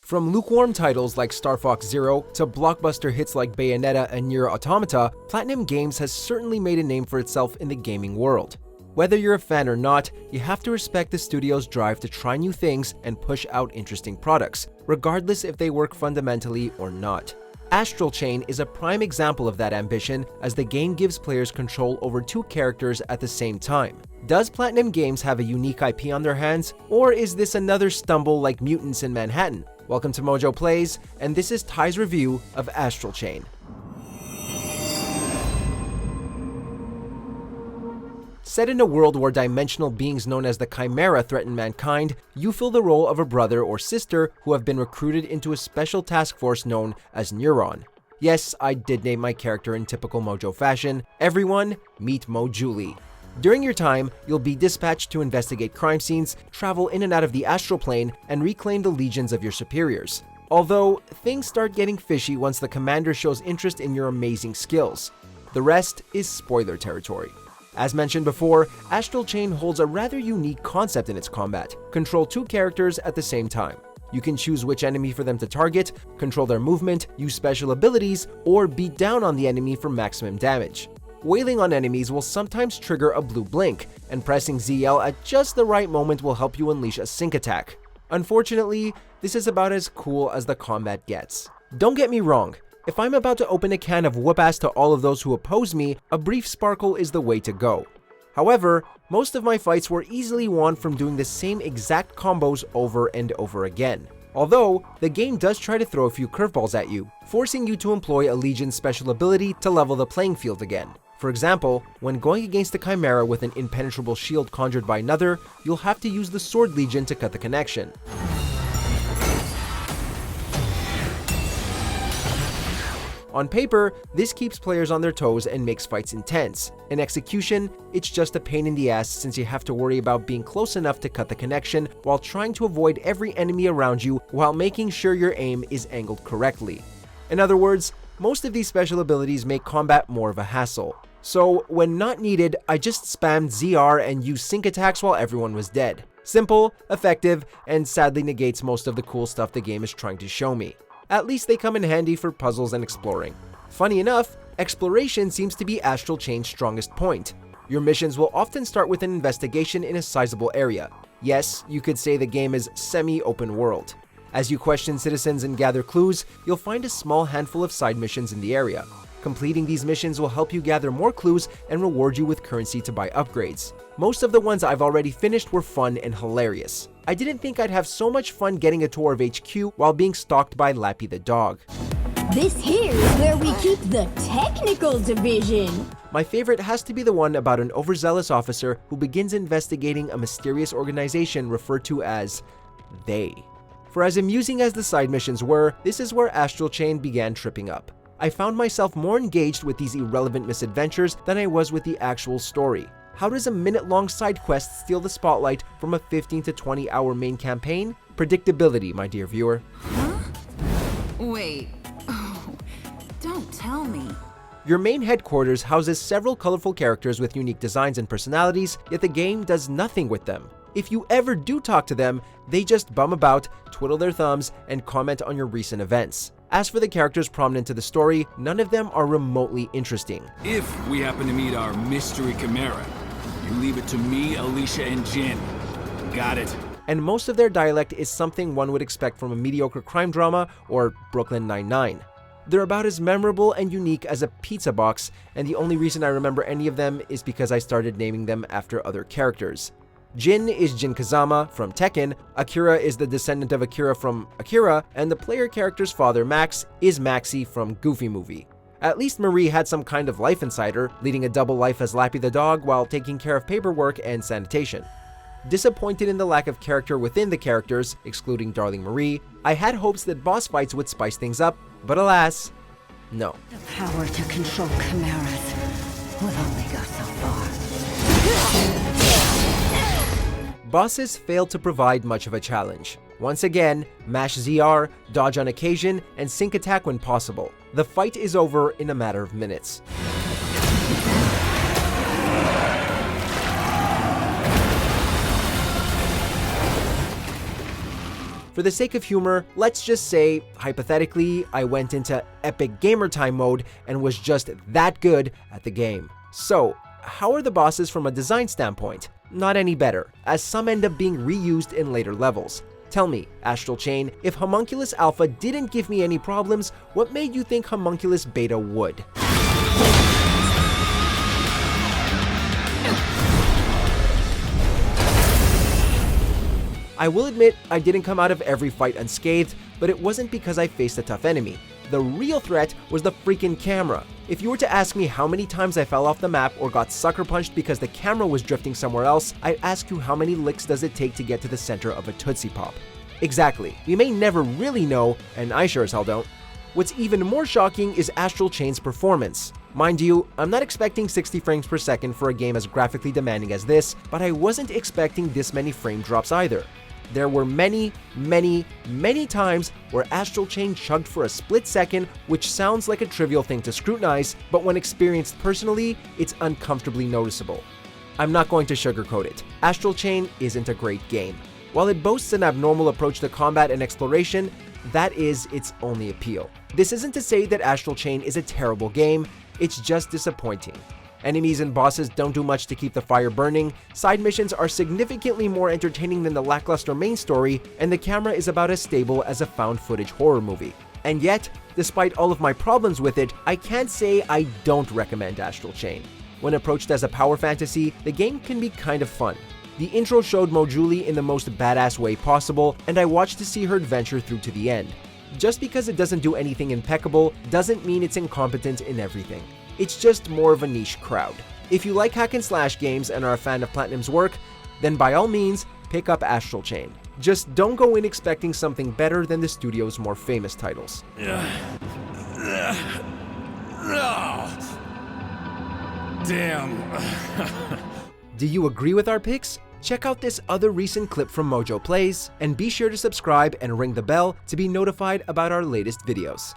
From lukewarm titles like Star Fox Zero to blockbuster hits like Bayonetta and Nier Automata, Platinum Games has certainly made a name for itself in the gaming world. Whether you're a fan or not, you have to respect the studio's drive to try new things and push out interesting products, regardless if they work fundamentally or not. Astral Chain is a prime example of that ambition, as the game gives players control over two characters at the same time. Does Platinum Games have a unique IP on their hands, or is this another stumble like Mutants in Manhattan? Welcome to MojoPlays, and this is Ty's review of Astral Chain. Set in a world where dimensional beings known as the Chimera threaten mankind, you fill the role of a brother or sister who have been recruited into a special task force known as Neuron. Yes, I did name my character in typical Mojo fashion. Everyone, meet Mo Julie. During your time, you'll be dispatched to investigate crime scenes, travel in and out of the astral plane, and reclaim the legions of your superiors. Although, things start getting fishy once the commander shows interest in your amazing skills. The rest is spoiler territory. As mentioned before, Astral Chain holds a rather unique concept in its combat. Control two characters at the same time. You can choose which enemy for them to target, control their movement, use special abilities, or beat down on the enemy for maximum damage. Wailing on enemies will sometimes trigger a blue blink, and pressing ZL at just the right moment will help you unleash a sync attack. Unfortunately, this is about as cool as the combat gets. Don't get me wrong, if I'm about to open a can of whoop-ass to all of those who oppose me, a brief sparkle is the way to go. However, most of my fights were easily won from doing the same exact combos over and over again. Although, the game does try to throw a few curveballs at you, forcing you to employ a Legion's special ability to level the playing field again. For example, when going against the Chimera with an impenetrable shield conjured by another, you'll have to use the Sword Legion to cut the connection. On paper, this keeps players on their toes and makes fights intense. In execution, it's just a pain in the ass since you have to worry about being close enough to cut the connection while trying to avoid every enemy around you while making sure your aim is angled correctly. In other words, most of these special abilities make combat more of a hassle. So, when not needed, I just spammed ZR and used sync attacks while everyone was dead. Simple, effective, and sadly negates most of the cool stuff the game is trying to show me. At least they come in handy for puzzles and exploring. Funny enough, exploration seems to be Astral Chain's strongest point. Your missions will often start with an investigation in a sizable area. Yes, you could say the game is semi-open world. As you question citizens and gather clues, you'll find a small handful of side missions in the area. Completing these missions will help you gather more clues and reward you with currency to buy upgrades. Most of the ones I've already finished were fun and hilarious. I didn't think I'd have so much fun getting a tour of HQ while being stalked by Lappy the dog. This here is where we keep the technical division. My favorite has to be the one about an overzealous officer who begins investigating a mysterious organization referred to as They. For as amusing as the side missions were, this is where Astral Chain began tripping up. I found myself more engaged with these irrelevant misadventures than I was with the actual story. How does a minute-long side quest steal the spotlight from a 15 to 20 hour main campaign? Predictability, my dear viewer. Huh? Wait. Oh, don't tell me. Your main headquarters houses several colorful characters with unique designs and personalities, yet the game does nothing with them. If you ever do talk to them, they just bum about, twiddle their thumbs, and comment on your recent events. As for the characters prominent to the story, none of them are remotely interesting. If we happen to meet our mystery Chimera, you leave it to me, Alicia, and Jin. Got it? And most of their dialect is something one would expect from a mediocre crime drama or Brooklyn Nine-Nine. They're about as memorable and unique as a pizza box, and the only reason I remember any of them is because I started naming them after other characters. Jin is Jin Kazama from Tekken, Akira is the descendant of Akira from Akira, and the player character's father, Max, is Maxie from Goofy Movie. At least Marie had some kind of life inside her, leading a double life as Lappy the dog while taking care of paperwork and sanitation. Disappointed in the lack of character within the characters, excluding Darling Marie, I had hopes that boss fights would spice things up, but alas, no. The power to control chimeras will only go so far. Bosses failed to provide much of a challenge. Once again, mash ZR, dodge on occasion, and sync attack when possible. The fight is over in a matter of minutes. For the sake of humor, let's just say, hypothetically, I went into epic gamer time mode and was just that good at the game. So, how are the bosses from a design standpoint? Not any better, as some end up being reused in later levels. Tell me, Astral Chain, if Homunculus Alpha didn't give me any problems, what made you think Homunculus Beta would? I will admit, I didn't come out of every fight unscathed, but it wasn't because I faced a tough enemy. The real threat was the freaking camera. If you were to ask me how many times I fell off the map or got sucker punched because the camera was drifting somewhere else, I'd ask you how many licks does it take to get to the center of a Tootsie Pop. Exactly. We may never really know, and I sure as hell don't. What's even more shocking is Astral Chain's performance. Mind you, I'm not expecting 60 frames per second for a game as graphically demanding as this, but I wasn't expecting this many frame drops either. There were many times where Astral Chain chugged for a split second, which sounds like a trivial thing to scrutinize, but when experienced personally, it's uncomfortably noticeable. I'm not going to sugarcoat it. Astral Chain isn't a great game. While it boasts an abnormal approach to combat and exploration, that is its only appeal. This isn't to say that Astral Chain is a terrible game, it's just disappointing. Enemies and bosses don't do much to keep the fire burning, side missions are significantly more entertaining than the lackluster main story, and the camera is about as stable as a found footage horror movie. And yet, despite all of my problems with it, I can't say I don't recommend Astral Chain. When approached as a power fantasy, the game can be kind of fun. The intro showed Mojuli in the most badass way possible, and I watched to see her adventure through to the end. Just because it doesn't do anything impeccable doesn't mean it's incompetent in everything. It's just more of a niche crowd. If you like hack and slash games and are a fan of Platinum's work, then by all means, pick up Astral Chain. Just don't go in expecting something better than the studio's more famous titles. Damn. Do you agree with our picks? Check out this other recent clip from MojoPlays, and be sure to subscribe and ring the bell to be notified about our latest videos.